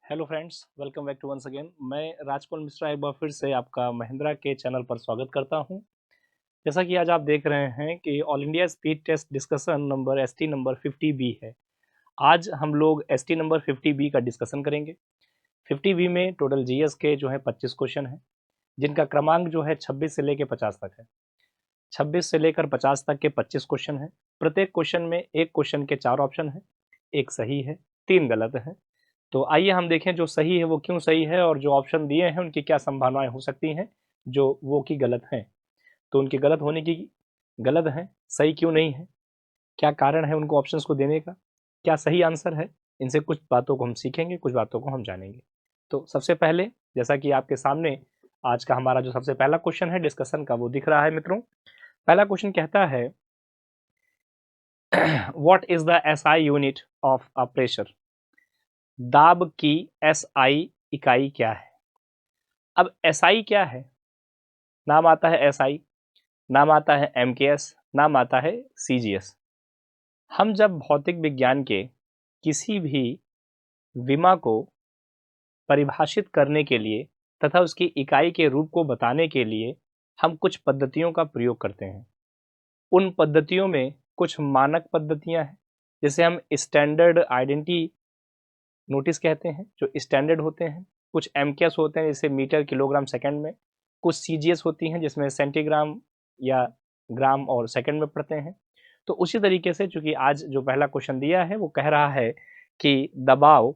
Hello friends, welcome back to once again. मैं राजकुमार मिश्रा एक बार फिर से आपका महिंद्रा के चैनल पर स्वागत करता हूं। जैसा कि आज आप देख रहे हैं कि all India speed test discussion number ST number 50B है। आज हम लोग एसटी नंबर 50B का डिस्कशन करेंगे। 50B में टोटल जीएस के जो है 25 क्वेश्चन हैं, जिनका क्रमांक जो है 26 से लेकर 50 तक है। 26 से लेकर 50 तक के 25 क्वेश्चन हैं। प्रत्येक क्वेश्चन में एक क्वेश्चन के 4 ऑप्शन हैं, एक सही है, 3 गलत हैं। तो आइए हम देखें जो सही है वो क्यों सही है और जो ऑप्शन दिए हैं उनकी क्या संभावनाएं हो सकती हैं जो वो की गलत हैं। तो उनके गलत होने की गलत हैं, सही क्यों नहीं है, क्या कारण है उनको ऑप्शंस को देने का, क्या सही आंसर है। इनसे कुछ बातों को हम सीखेंगे, कुछ बातों को हम जानेंगे। तो सबसे पहले जैसा कि आपके सामने आज का हमारा जो सबसे पहला क्वेश्चन है डिस्कशन का वो दिख रहा है मित्रों। पहला क्वेश्चन कहता है what is the SI unit of a pressure. दाब की एसआई इकाई क्या है। अब एसआई क्या है। नाम आता है एसआई, नाम आता है एमकेएस, नाम आता है सीजीएस। हम जब भौतिक विज्ञान के किसी भी विमा को परिभाषित करने के लिए तथा उसकी इकाई के रूप को बताने के लिए हम कुछ पद्धतियों का प्रयोग करते हैं। उन पद्धतियों में कुछ मानक पद्धतियां हैं, जिसे हम स्टैंडर्ड आइडेंटिटी नोटिस कहते हैं, जो स्टैंडर्ड होते हैं। कुछ एमकेएस होते हैं जैसे मीटर किलोग्राम सेकंड में। कुछ सीजीएस होती हैं जिसमें सेंटीग्राम या ग्राम और सेकंड में पढ़ते हैं। तो उसी तरीके से चूंकि आज जो पहला क्वेश्चन दिया है वो कह रहा है कि दबाव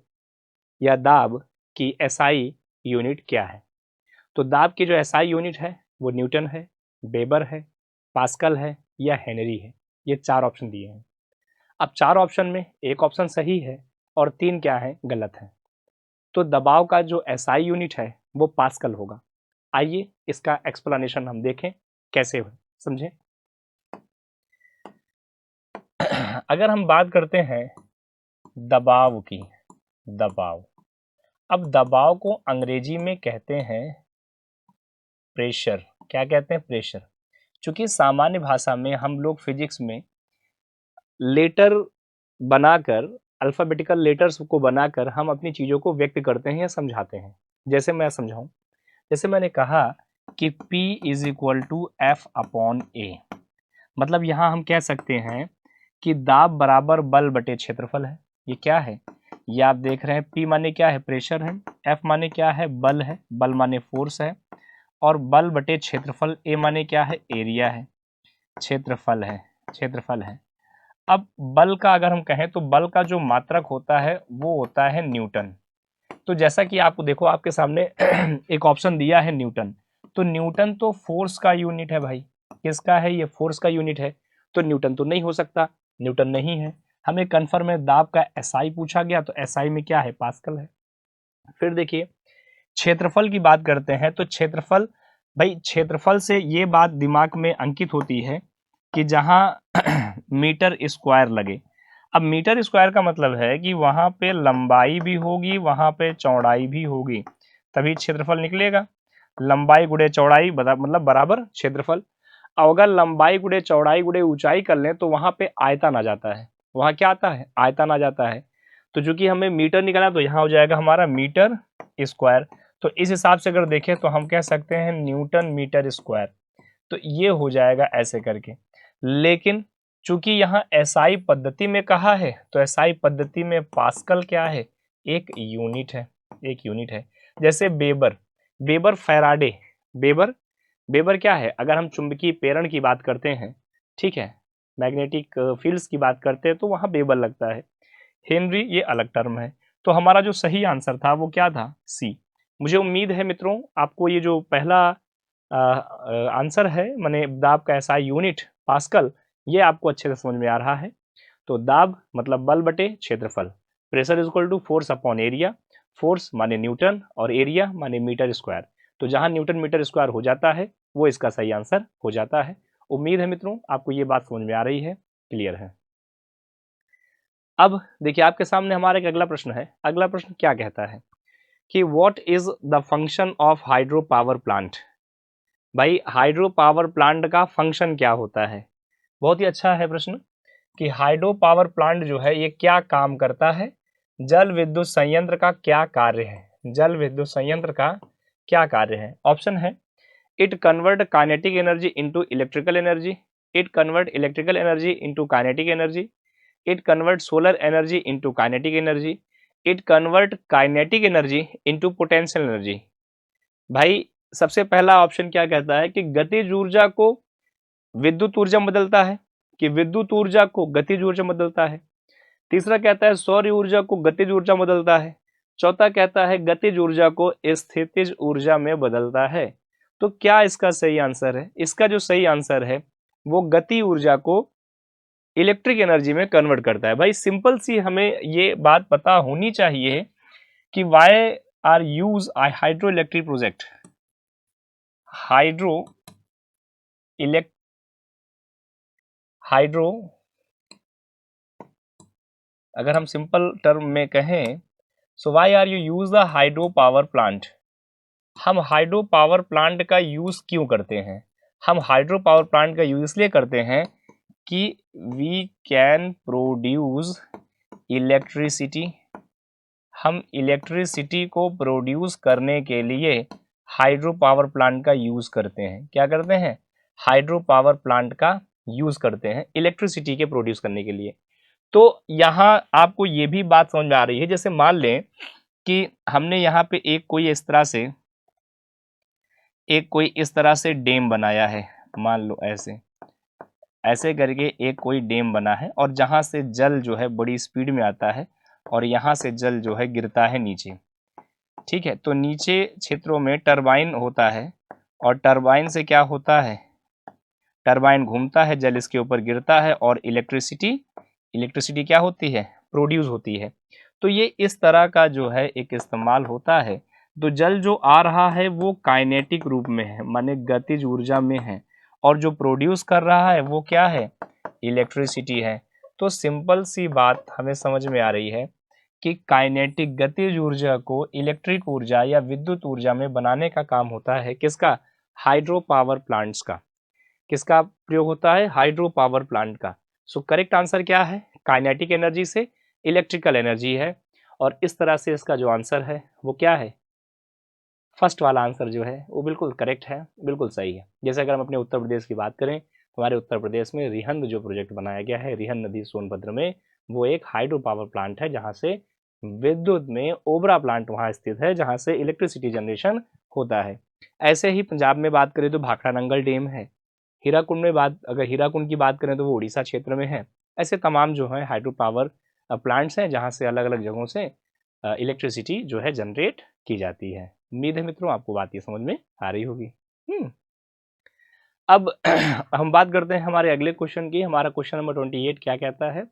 या दाब की एसआई यूनिट क्या है। तो दाब की जो एसआई यूनिट है वो न्यूटन है, वेबर है, पास्कल है या हेनरी है। ये 4 ऑप्शन दिए हैं। अब 4 ऑप्शन में एक ऑप्शन सही है और 3 क्या है, गलत है। तो दबाव का जो एसआई यूनिट है वो पास्कल होगा। आइए इसका एक्सप्लेनेशन हम देखें कैसे हो, समझें। अगर हम बात करते हैं दबाव की, दबाव, अब दबाव को अंग्रेजी में कहते हैं प्रेशर। क्या कहते हैं, प्रेशर। चूंकि सामान्य भाषा में हम लोग फिजिक्स में लेटर बनाकर, अल्फाबेटिकल लेटर्स को बनाकर हम अपनी चीजों को व्यक्त करते हैं या समझाते हैं। जैसे मैं समझाऊं, जैसे मैंने कहा कि P is equal to F upon A, मतलब यहां हम कह सकते हैं कि दाब बराबर बल बटे क्षेत्रफल है। ये क्या है, ये आप देख रहे हैं। P माने क्या है, प्रेशर है। F माने क्या है, बल है, बल माने फोर्स है। और बल बटे क्षेत्रफल, A माने क्या है, एरिया है, क्षेत्रफल है, क्षेत्रफल है। अब बल का अगर हम कहें तो बल का जो मात्रक होता है वो होता है न्यूटन। तो जैसा कि आपको देखो आपके सामने एक ऑप्शन दिया है न्यूटन। तो न्यूटन तो फोर्स का यूनिट है भाई। किसका है, ये फोर्स का यूनिट है। तो न्यूटन तो नहीं हो सकता, न्यूटन नहीं है। हमें कंफर्म है दाब का एसआई पूछा गया, तो एसआई में क्या है, पास्कल है। फिर देखिए क्षेत्रफल की बात करते हैं। तो क्षेत्रफल, भाई क्षेत्रफल से ये बात दिमाग में अंकित होती है कि जहां मीटर स्क्वायर लगे। अब मीटर स्क्वायर का मतलब है कि वहां पे लंबाई भी होगी, वहां पे चौड़ाई भी होगी, तभी क्षेत्रफल निकलेगा। लंबाई गुणे चौड़ाई मतलब बराबर क्षेत्रफल। अब अगर लंबाई गुणे चौड़ाई गुणे ऊंचाई कर लें तो वहां पे आयतन आ जाता है। वहां क्या आता है, आयतन आ जाता है। तो चूंकि हमें मीटर निकाला तो यहाँ हो जाएगा हमारा मीटर स्क्वायर। तो इस हिसाब से अगर देखें तो हम कह सकते हैं न्यूटन मीटर स्क्वायर। तो ये हो जाएगा ऐसे करके। लेकिन चूंकि यहाँ एसआई पद्धति में कहा है तो एसआई पद्धति में पास्कल क्या है, एक यूनिट है, एक यूनिट है। जैसे Weber, Weber Faraday, Weber, Weber क्या है, अगर हम चुंबकीय प्रेरण की बात करते हैं, ठीक है, मैग्नेटिक फील्ड्स की बात करते हैं तो वहां बेबर लगता है। हेनरी ये अलग टर्म है। तो हमारा जो सही आंसर था वो क्या था, सी। मुझे उम्मीद है मित्रों आपको ये जो पहला आंसर है, माने दाब का ऐसा यूनिट पास्कल, ये आपको अच्छे से समझ में आ रहा है। तो दाब मतलब बल बटे क्षेत्रफल, pressure is equal to force upon area. Force माने न्यूटन और एरिया माने मीटर स्क्वायर। तो जहां न्यूटन मीटर स्क्वायर हो जाता है वो इसका सही आंसर हो जाता है। उम्मीद है मित्रों आपको ये बात समझ में आ रही है, क्लियर है। अब देखिए आपके सामने हमारा एक अगला प्रश्न है। अगला प्रश्न क्या कहता है कि what is the function of hydro power plant. भाई हाइड्रो पावर प्लांट का फंक्शन क्या होता है। बहुत ही अच्छा है प्रश्न कि हाइड्रो पावर प्लांट जो है ये क्या काम करता है। जल विद्युत संयंत्र का क्या कार्य है? जल विद्युत संयंत्र का क्या कार्य है? ऑप्शन है it convert kinetic energy into electrical energy, it convert electrical energy into kinetic energy, it convert solar energy into kinetic energy, it convert kinetic energy into potential energy. भाई सबसे पहला ऑप्शन क्या कहता है कि गतिज ऊर्जा को विद्युत ऊर्जा में बदलता है, कि विद्युत ऊर्जा को गतिज ऊर्जा में बदलता है। तीसरा कहता है सौर ऊर्जा को गतिज ऊर्जा में बदलता है। चौथा कहता है गतिज ऊर्जा को स्थितिज ऊर्जा में बदलता है। तो क्या इसका सही आंसर है? इसका जो सही आंसर है वो गति ऊर्जा को इलेक्ट्रिक एनर्जी में कन्वर्ट करता है। भाई सिंपल सी हमें ये बात पता होनी चाहिए कि why are use hydro electric project, hydro अगर हम सिंपल टर्म में कहें, so why are you use the hydro power plant. हम हाइड्रो पावर प्लांट का यूज क्यों करते हैं? हम हाइड्रो पावर प्लांट का यूज इसलिए करते हैं कि वी कैन प्रोड्यूस इलेक्ट्रिसिटी। हम इलेक्ट्रिसिटी को प्रोड्यूस करने के लिए हाइड्रो पावर प्लांट का यूज करते हैं। क्या करते हैं? हाइड्रो पावर प्लांट का यूज करते हैं इलेक्ट्रिसिटी के प्रोड्यूस करने के लिए। तो यहाँ आपको ये भी बात समझ में आ रही है, जैसे मान लें कि हमने यहाँ पे एक कोई इस तरह से डैम बनाया है, मान लो ऐसे करके एक कोई डैम बना है, और जहाँ से जल जो है बड़ी स्पीड में आता है और यहाँ से जल जो है गिरता है नीचे। ठीक है, तो नीचे क्षेत्रों में टरबाइन होता है, और टरबाइन से क्या होता है? टरबाइन घूमता है, जल इसके ऊपर गिरता है, और इलेक्ट्रिसिटी क्या होती है? प्रोड्यूस होती है। तो ये इस तरह का जो है एक इस्तेमाल होता है। तो जल जो आ रहा है वो काइनेटिक रूप में है, माने गतिज ऊर्जा में है, और जो प्रोड्यूस कर रहा है वो क्या है? इलेक्ट्रिसिटी है। तो सिंपल सी बात हमें समझ में आ रही है कि काइनेटिक गतिज ऊर्जा को इलेक्ट्रिक ऊर्जा या विद्युत ऊर्जा में बनाने का काम होता है किसका? हाइड्रो पावर प्लांट्स का। किसका प्रयोग होता है? हाइड्रो पावर प्लांट का। सो करेक्ट आंसर क्या है? काइनेटिक एनर्जी से इलेक्ट्रिकल एनर्जी है, और इस तरह से इसका जो आंसर है वो क्या है? फर्स्ट वाला आंसर जो है वो बिल्कुल करेक्ट है, बिल्कुल सही है। जैसे अगर हम अपने उत्तर प्रदेश की बात करें, हमारे उत्तर प्रदेश में रिहंद जो प्रोजेक्ट बनाया गया है, रिहंद नदी सोनभद्र में, वो एक हाइड्रो पावर प्लांट है, जहाँ से विद्युत में ओबरा प्लांट वहाँ स्थित है, जहाँ से इलेक्ट्रिसिटी जनरेशन होता है। ऐसे ही पंजाब में बात करें तो भाखड़ा नंगल डैम है। अगर हीराकुंड की बात करें तो वो उड़ीसा क्षेत्र में है। ऐसे तमाम जो है हाइड्रो पावर प्लांट्स हैं, जहाँ से अलग अलग जगहों से इलेक्ट्रिसिटी जो है जनरेट की जाती है। उम्मीद है मित्रों आपको बात ये समझ में आ रही होगी। अब हम बात करते हैं हमारे अगले क्वेश्चन की। हमारा क्वेश्चन नंबर 28 क्या कहता है?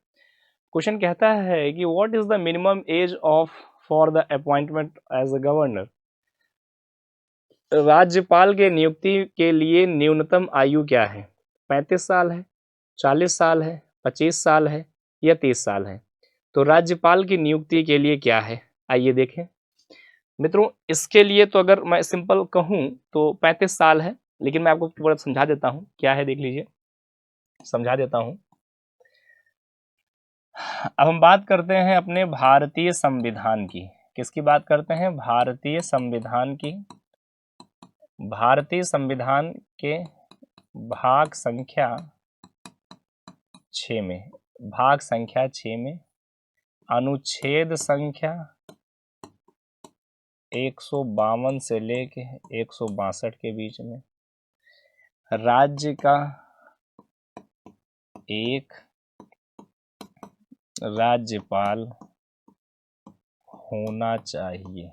क्वेश्चन कहता है कि what is the minimum age of for the appointment as a governor. राज्यपाल के नियुक्ति के लिए न्यूनतम आयु क्या है? 35 साल है, 40 साल है, 25 साल है, या 30 साल है? तो राज्यपाल की नियुक्ति के लिए क्या है, आइए देखें। मित्रों इसके लिए तो अगर मैं सिंपल कहूं तो 35 साल है, लेकिन मैं आपको पूरा समझा देता हूं क्या है, देख लीजिए, समझा देता हूं। अब हम बात करते हैं अपने भारतीय संविधान की। किसकी बात करते हैं? भारतीय संविधान की। भारतीय संविधान के भाग संख्या 6 में, भाग संख्या 6 में अनुच्छेद संख्या 152 से लेके 162 के बीच में राज्य का एक राज्यपाल होना चाहिए।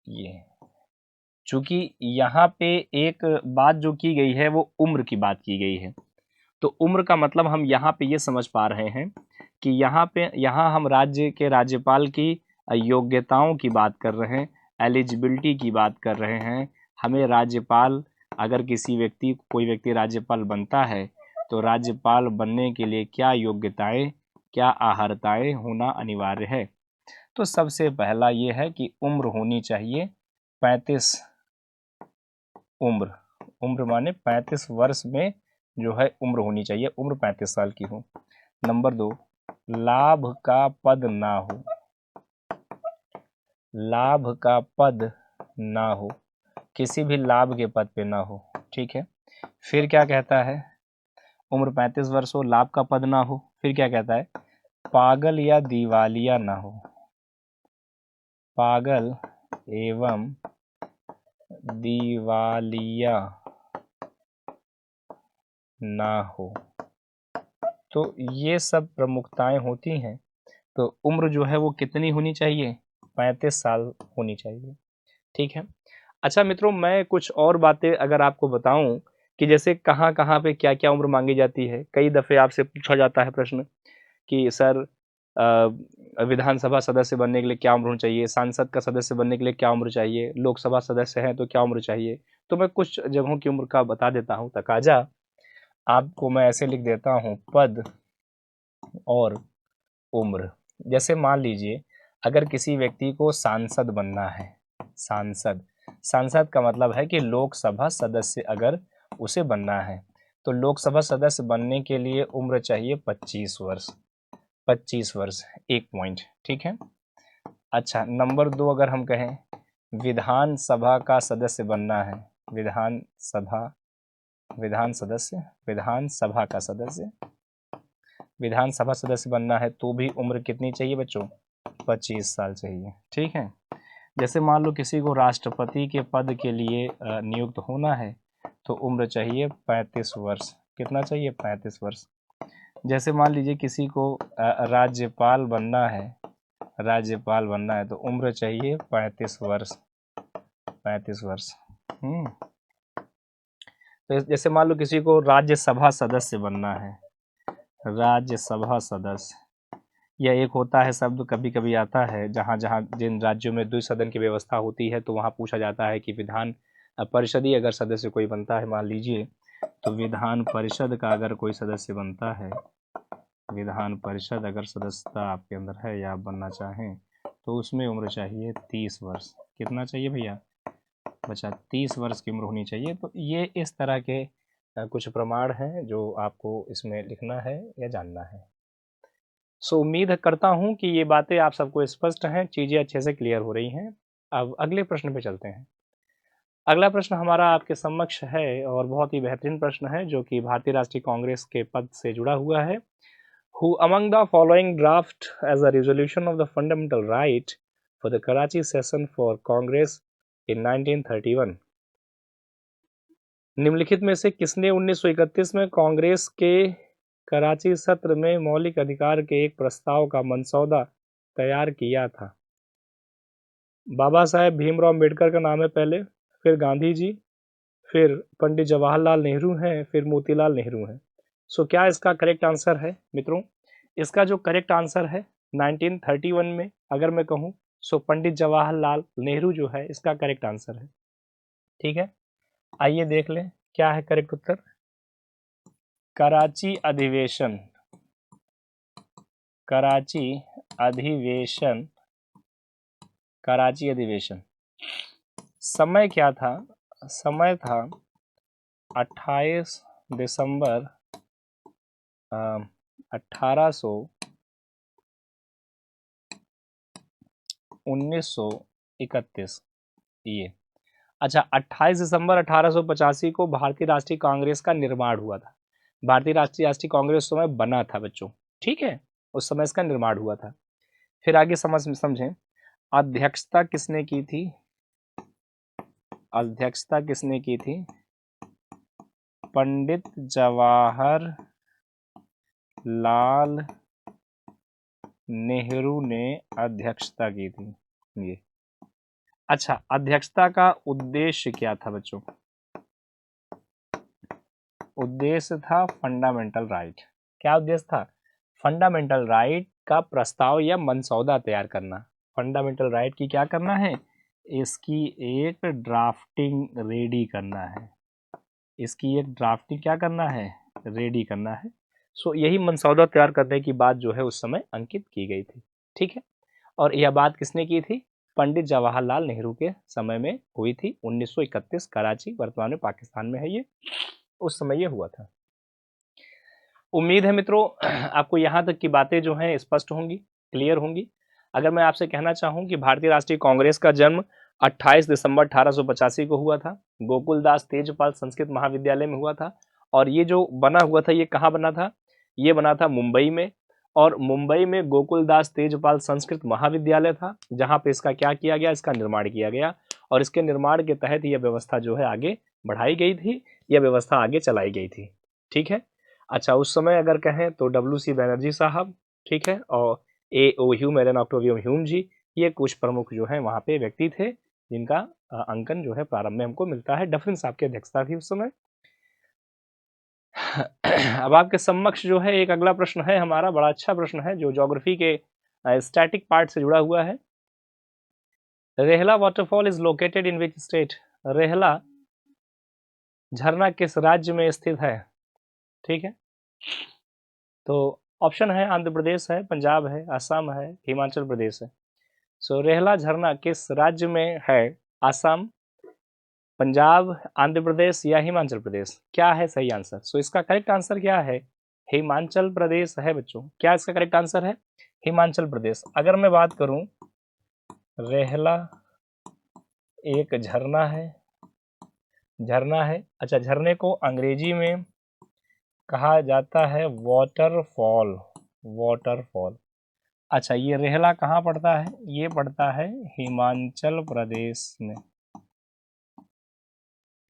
ये चूंकि यहाँ पे एक बात जो की गई है वो उम्र की बात की गई है, तो उम्र का मतलब हम यहाँ पे ये समझ पा रहे हैं कि यहाँ हम राज्य के राज्यपाल की योग्यताओं की बात कर रहे हैं, एलिजिबिलिटी की बात कर रहे हैं। हमें राज्यपाल, अगर कोई व्यक्ति राज्यपाल बनता है तो राज्यपाल बनने के लिए क्या योग्यताएं, क्या अर्हताएं होना अनिवार्य है। तो सबसे पहला ये है कि उम्र होनी चाहिए 35। उम्र माने 35 वर्ष में जो है उम्र होनी चाहिए, उम्र 35 साल की हो। नंबर 2, लाभ का पद ना हो, लाभ का पद ना हो, किसी भी लाभ के पद पे ना हो, ठीक है। फिर क्या कहता है, उम्र 35 वर्ष हो, लाभ का पद ना हो, फिर क्या कहता है, पागल या दिवालिया ना हो, पागल एवं दिवालिया ना हो। तो ये सब प्रमुखताएं होती हैं। तो उम्र जो है वो कितनी होनी चाहिए, 35 साल होनी चाहिए, ठीक है। अच्छा मित्रों, मैं कुछ और बातें अगर आपको बताऊं कि जैसे कहाँ कहाँ पे क्या क्या उम्र मांगी जाती है। कई दफ़े आपसे पूछा जाता है प्रश्न कि सर विधानसभा सदस्य बनने के लिए क्या उम्र होनी चाहिए, सांसद का सदस्य बनने के लिए क्या उम्र चाहिए, लोकसभा सदस्य हैं तो क्या उम्र चाहिए। तो मैं कुछ जगहों की उम्र का बता देता हूँ। तकाजा आपको मैं ऐसे लिख देता हूँ, पद और उम्र। जैसे मान लीजिए अगर किसी व्यक्ति को सांसद बनना है, सांसद, सांसद का मतलब है कि लोकसभा सदस्य अगर उसे बनना है, तो लोकसभा सदस्य बनने के लिए उम्र चाहिए 25 वर्ष, 25 वर्ष, एक पॉइंट, ठीक है। अच्छा, नंबर 2 अगर हम कहें विधानसभा का सदस्य बनना है, विधानसभा, विधान सदस्य, विधानसभा का सदस्य, विधानसभा सदस्य बनना है तो भी उम्र कितनी चाहिए बच्चों, 25 साल चाहिए, ठीक है। जैसे मान लो किसी को राष्ट्रपति के पद के लिए नियुक्त होना है तो उम्र चाहिए 35 वर्ष, कितना चाहिए, 35 वर्ष। जैसे मान लीजिए किसी को राज्यपाल बनना है, राज्यपाल बनना है तो उम्र चाहिए 35 वर्ष, 35 वर्ष। तो जैसे मान लो किसी को राज्यसभा सदस्य बनना है, राज्यसभा सदस्य, यह एक होता है शब्द कभी कभी आता है जहाँ जहाँ जिन राज्यों में द्विसदन की व्यवस्था होती है तो वहाँ पूछा जाता है कि विधान परिषदीय अगर सदस्य कोई बनता है, मान लीजिए तो विधान परिषद का अगर कोई सदस्य बनता है, विधान परिषद अगर सदस्यता आपके अंदर है या आप बनना चाहें तो उसमें उम्र चाहिए 30 वर्ष। कितना चाहिए भैया बच्चा, 30 वर्ष की उम्र होनी चाहिए। तो ये इस तरह के कुछ प्रमाण हैं जो आपको इसमें लिखना है या जानना है। सो उम्मीद करता हूँ कि ये बातें आप सबको स्पष्ट हैं, चीज़ें अच्छे से क्लियर हो रही हैं। अब अगले प्रश्न पे चलते हैं। अगला प्रश्न हमारा आपके समक्ष है और बहुत ही बेहतरीन प्रश्न है जो कि भारतीय राष्ट्रीय कांग्रेस के पद से जुड़ा हुआ है। Who among the following draft as a resolution of the fundamental right for the Karachi session for Congress in 1931? निम्नलिखित में से किसने 1931 में कांग्रेस के कराची सत्र में मौलिक अधिकार के एक प्रस्ताव का मसौदा तैयार किया था? बाबा साहेब भीमराव अम्बेडकर का नाम है पहले, फिर गांधी जी, फिर पंडित जवाहरलाल नेहरू हैं, फिर मोतीलाल नेहरू हैं। सो क्या इसका करेक्ट आंसर है मित्रों? इसका जो करेक्ट आंसर है 1931 में अगर मैं कहूँ सो पंडित जवाहरलाल नेहरू जो है इसका करेक्ट आंसर है, ठीक है। आइए देख लें क्या है करेक्ट उत्तर। कराची अधिवेशन, कराची अधिवेशन, कराची अधिवेशन समय क्या था? समय था 28 दिसंबर 1931 ये। अच्छा, 28 दिसंबर 1885 को भारतीय राष्ट्रीय कांग्रेस का निर्माण हुआ था। भारतीय राष्ट्रीय कांग्रेस उस समय बना था बच्चों, ठीक है, उस समय इसका निर्माण हुआ था। फिर आगे समझें, अध्यक्षता किसने की थी? अध्यक्षता किसने की थी? पंडित जवाहरलाल नेहरू ने अध्यक्षता की थी ये। अच्छा, अध्यक्षता का उद्देश्य क्या था बच्चों? उद्देश्य था फंडामेंटल राइट। क्या उद्देश्य था? फंडामेंटल राइट का प्रस्ताव या मसौदा तैयार करना। फंडामेंटल राइट की क्या करना है? इसकी एक ड्राफ्टिंग रेडी करना है, इसकी एक ड्राफ्टिंग क्या करना है? रेडी करना है। सो यही मसौदा तैयार करने की बात जो है उस समय अंकित की गई थी, ठीक है। और यह बात किसने की थी? पंडित जवाहरलाल नेहरू के समय में हुई थी। 1931 कराची, वर्तमान में पाकिस्तान में है ये, उस समय ये हुआ था। उम्मीद है मित्रों आपको यहाँ तक की बातें जो हैं स्पष्ट होंगी, क्लियर होंगी। अगर मैं आपसे कहना चाहूँ कि भारतीय राष्ट्रीय कांग्रेस का जन्म 28 दिसंबर 1885 को हुआ था, गोकुलदास तेजपाल संस्कृत महाविद्यालय में हुआ था। और ये जो बना हुआ था ये कहाँ बना था? ये बना था मुंबई में। और मुंबई में गोकुलदास तेजपाल संस्कृत महाविद्यालय था, जहाँ पे इसका क्या किया गया, इसका निर्माण किया गया। और इसके निर्माण के तहत यह व्यवस्था जो है आगे बढ़ाई गई थी, यह व्यवस्था आगे चलाई गई थी। ठीक है। अच्छा, उस समय अगर कहें तो WC बैनर्जी साहब, ठीक है, और AO Hume, Allan Octavian Hume ji, ये कुछ प्रमुख जो है वहाँ पे व्यक्ति थे जिनका अंकन जो है प्रारंभ में हमको मिलता है। डफरिन साहब की अध्यक्षता थी उस समय। अब आपके समक्ष जो है एक अगला प्रश्न है हमारा, बड़ा अच्छा प्रश्न है जो ज्योग्राफी के स्टैटिक पार्ट से जुड़ा हुआ है। Rihla waterfall is located in which state? Rihla झरना किस राज्य में स्थित है? ठीक है, तो ऑप्शन है आंध्र प्रदेश है, पंजाब है, असम है, हिमाचल प्रदेश है। सो रेहला झरना किस राज्य में है? असम, पंजाब, आंध्र प्रदेश या हिमाचल प्रदेश? क्या है सही आंसर? सो इसका करेक्ट आंसर क्या है? हिमाचल प्रदेश है बच्चों। क्या इसका करेक्ट आंसर है? हिमाचल प्रदेश। अगर मैं बात करूं, रेहला एक झरना है, झरना है। अच्छा, झरने को अंग्रेजी में कहा जाता है वाटरफॉल, वाटरफॉल। अच्छा, ये रेहला कहाँ पड़ता है? ये पड़ता है हिमाचल प्रदेश में,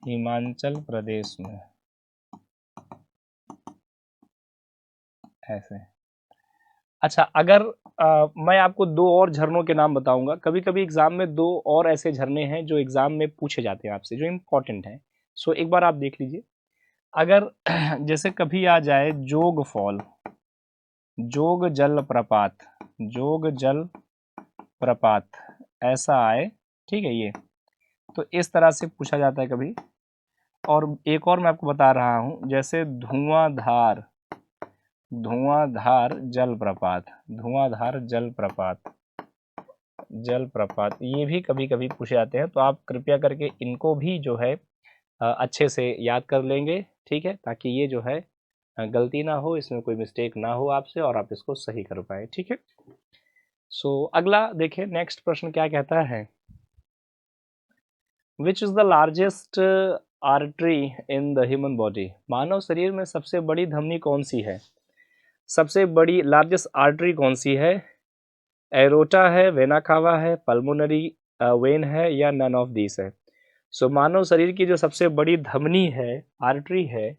हिमाचल प्रदेश में, ऐसे। अच्छा, अगर मैं आपको दो और झरनों के नाम बताऊंगा। कभी कभी एग्जाम में दो और ऐसे झरने हैं जो एग्जाम में पूछे जाते हैं आपसे, जो इम्पोर्टेंट हैं। सो एक बार आप देख लीजिए। अगर जैसे कभी आ जाए जोग फॉल, जोग जल प्रपात, जोग जल प्रपात, ऐसा आए, ठीक है, ये तो इस तरह से पूछा जाता है कभी। और एक और मैं आपको बता रहा हूं, जैसे धुआंधार, धुआंधार जलप्रपात, धुआंधार जलप्रपात, जलप्रपात, ये भी कभी कभी पूछे जाते हैं। तो आप कृपया करके इनको भी जो है अच्छे से याद कर लेंगे, ठीक है, ताकि ये जो है गलती ना हो, इसमें कोई मिस्टेक ना हो आपसे और आप इसको सही कर पाए। ठीक है। सो अगला देखिए, नेक्स्ट प्रश्न क्या कहता है? Which is the largest artery in the human body? मानव शरीर में सबसे बड़ी धमनी कौन सी है? सबसे बड़ी लार्जेस्ट आर्टरी कौन सी है? एरोटा है, वेना कावा है, पल्मोनरी वेन है, या नन ऑफ दिस है? सो मानव शरीर की जो सबसे बड़ी धमनी है, आर्टरी है,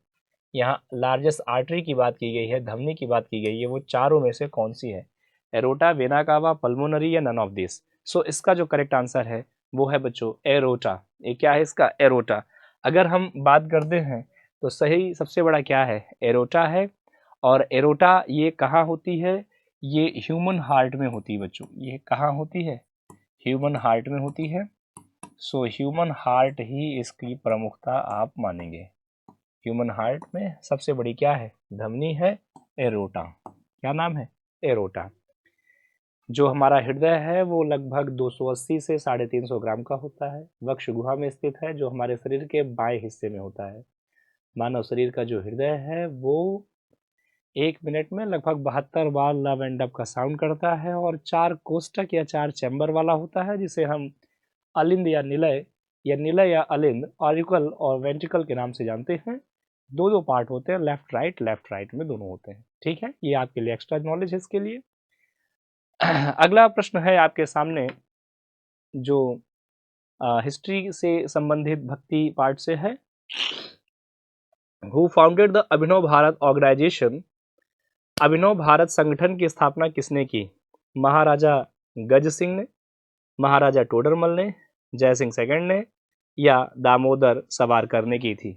यहाँ लार्जेस्ट आर्टरी की बात की गई है, धमनी की बात की गई है, वो चारों में से कौन सी है? एरोटा, वेना कावा, पल्मोनरी या नन ऑफ दिस? सो इसका जो करेक्ट आंसर है वो है बच्चों एरोटा। ये क्या है इसका? एरोटा। अगर हम बात करते हैं तो सही सबसे बड़ा क्या है? एरोटा है। और एरोटा ये कहाँ होती है? ये ह्यूमन हार्ट में होती है बच्चों। ये कहाँ होती है? ह्यूमन हार्ट में होती है। सो ह्यूमन हार्ट ही इसकी प्रमुखता आप मानेंगे। ह्यूमन हार्ट में सबसे बड़ी क्या है? धमनी है, एरोटा। क्या नाम है? एरोटा। जो हमारा हृदय है वो लगभग 280 से 350 ग्राम का होता है। वक्ष गुहा में स्थित है, जो हमारे शरीर के बाएं हिस्से में होता है। मानव शरीर का जो हृदय है वो 1 मिनट में लगभग 72 बार लव एंड डब का साउंड करता है, और 4 कोष्टक या 4 चैम्बर वाला होता है, जिसे हम अलिंद या निलय या अलिंद, ऑरिकल और वेंट्रिकल के नाम से जानते हैं। दो दो पार्ट होते हैं, लेफ्ट राइट में दोनों होते हैं। ठीक है, ये आपके लिए एक्स्ट्रा नॉलेज है इसके लिए। अगला प्रश्न है आपके सामने, जो हिस्ट्री से संबंधित भक्ति पार्ट से है। Who founded the Abhinav Bharat organisation? Abhinav Bharat संगठन की स्थापना किसने की? महाराजा गज सिंह ने, महाराजा टोडरमल ने, जय सिंह सेकंड ने, या दामोदर सावरकर ने की थी?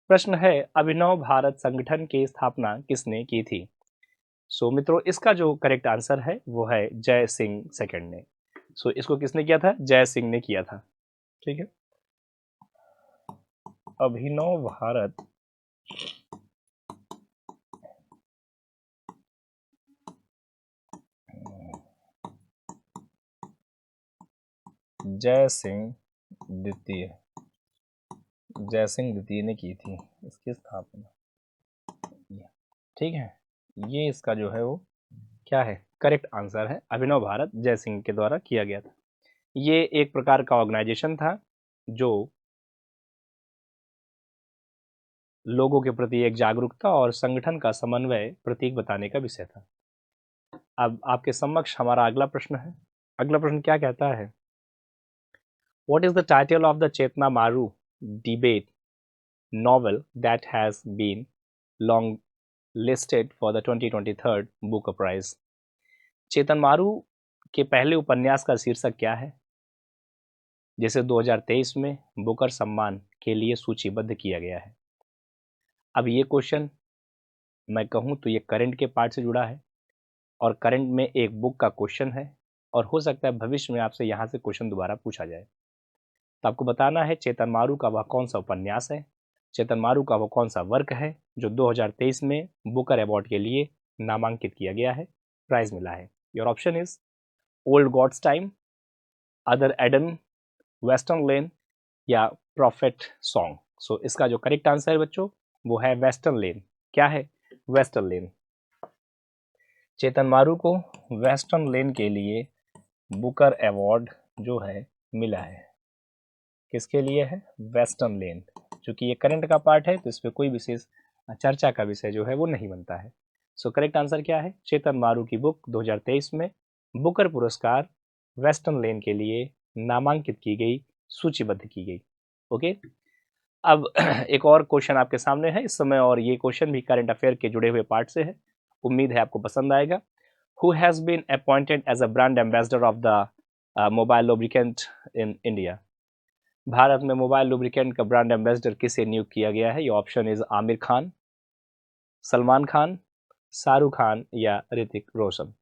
प्रश्न है, अभिनव भारत संगठन की स्थापना किसने की थी? सो मित्रों, इसका जो करेक्ट आंसर है वो है जय सिंह सेकंड ने। सो इसको किसने किया था? जय सिंह ने किया था। ठीक है। अभिनव भारत जय सिंह द्वितीय, जय सिंह द्वितीय ने की थी इसकी स्थापना। ठीक है, ये इसका जो है वो क्या है, करेक्ट आंसर है। अभिनव भारत जय सिंह के द्वारा किया गया था। ये एक प्रकार का ऑर्गेनाइजेशन था जो लोगों के प्रति एक जागरूकता और संगठन का समन्वय प्रतीक बताने का विषय था। अब आपके समक्ष हमारा अगला प्रश्न है। अगला प्रश्न क्या कहता है, what is the title of the Chetna Maru debut novel that has been long listed for the 2023 Booker Prize? चेतन मारू के पहले उपन्यास का शीर्षक क्या है, जिसे 2023 में बुकर सम्मान के लिए सूचीबद्ध किया गया है? अब ये क्वेश्चन मैं कहूँ तो ये करंट के पार्ट से जुड़ा है और करंट में एक बुक का क्वेश्चन है और हो सकता है भविष्य में आपसे यहाँ से क्वेश्चन दोबारा पूछा जाए। तो आपको बताना है चेतन मारू का वह कौन सा उपन्यास है, चेतन मारू का वो कौन सा वर्क है जो 2023 में बुकर अवार्ड के लिए नामांकित किया गया है, प्राइज मिला है। Your option is old god's time, other Eden, western lane या प्रॉफिट सॉन्ग। सो इसका जो करेक्ट आंसर है बच्चों वो है वेस्टर्न लेन। क्या है, वेस्टर्न लेन। चेतन मारू को वेस्टर्न लेन के लिए बुकर अवार्ड जो है मिला है। किसके लिए है, वेस्टर्न लेन। चूंकि ये करंट का पार्ट है तो इस पर कोई विशेष चर्चा का विषय जो है वो नहीं बनता है। सो करेक्ट आंसर क्या है, चेतन मारू की बुक 2023 में बुकर पुरस्कार वेस्टर्न लेन के लिए नामांकित की गई, सूचीबद्ध की गई। ओके, अब एक और क्वेश्चन आपके सामने है इस समय और ये क्वेश्चन भी करंट अफेयर के जुड़े हुए पार्ट से है। उम्मीद है आपको पसंद आएगा। Who has been appointed as a brand ambassador of the mobile lubricant in India? भारत में मोबाइल लुब्रिकेंट का ब्रांड एम्बेसडर किसे नियुक्त किया गया है? ये ऑप्शन इज आमिर खान, सलमान खान, शाहरुख खान या Hrithik Roshan.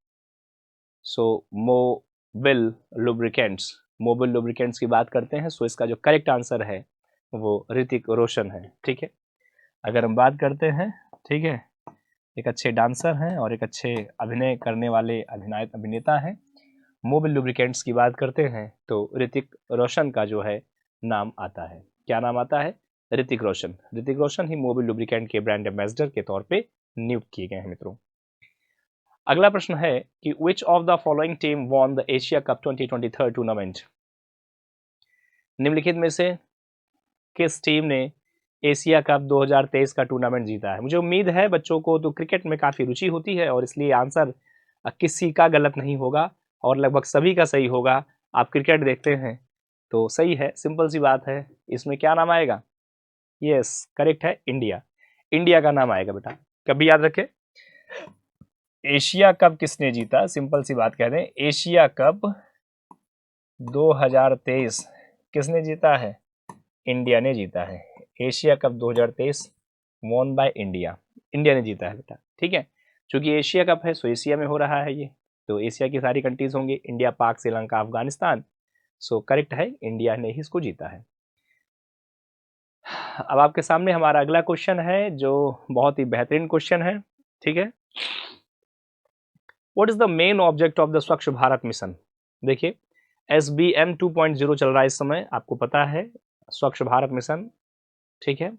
So Mobil lubricants की बात करते हैं। सो इसका जो करेक्ट आंसर है वो ऋतिक रोशन है। ठीक है, अगर हम बात करते हैं, ठीक है, एक अच्छे डांसर हैं और एक अच्छे अभिनय करने वाले अभिनेता हैं, मोबिल लुब्रिकेंट्स की बात करते हैं तो ऋतिक रोशन का जो है नाम आता है। क्या नाम आता है, ऋतिक रोशन। ऋतिक रोशन ही मोबिल लुब्रिकेंट के ब्रांड एम्बेसडर के तौर पे नियुक्त किए गए हैं मित्रों। अगला प्रश्न है कि which of the following team won the Asia cup 2023 tournament? निम्नलिखित में से किस टीम ने एशिया कप 2023 का टूर्नामेंट जीता है? मुझे उम्मीद है बच्चों को तो क्रिकेट में काफ़ी रुचि होती है और इसलिए आंसर किसी का गलत नहीं होगा और लगभग सभी का सही होगा। आप क्रिकेट देखते हैं तो सही है, सिंपल सी बात है। इसमें क्या नाम आएगा? यस, करेक्ट है, इंडिया। इंडिया का नाम आएगा बेटा, कभी याद रखें। एशिया कप किसने जीता? सिंपल सी बात कह दें, एशिया कप 2023 किसने जीता है? इंडिया ने जीता है। Asia cup 2023 won by India, India ने जीता है बेटा। ठीक है, क्योंकि एशिया कप है सो एशिया में हो रहा है ये, तो एशिया की सारी कंट्रीज होंगी, इंडिया, पाक, श्रीलंका, अफगानिस्तान। सो करेक्ट है, इंडिया ने ही इसको जीता है। अब आपके सामने हमारा अगला क्वेश्चन है जो बहुत ही बेहतरीन क्वेश्चन है। ठीक है, what is the main object of the स्वच्छ भारत मिशन? देखिए, SBM 2.0 चल रहा है इस समय, आपको पता है, स्वच्छ भारत मिशन। ठीक है,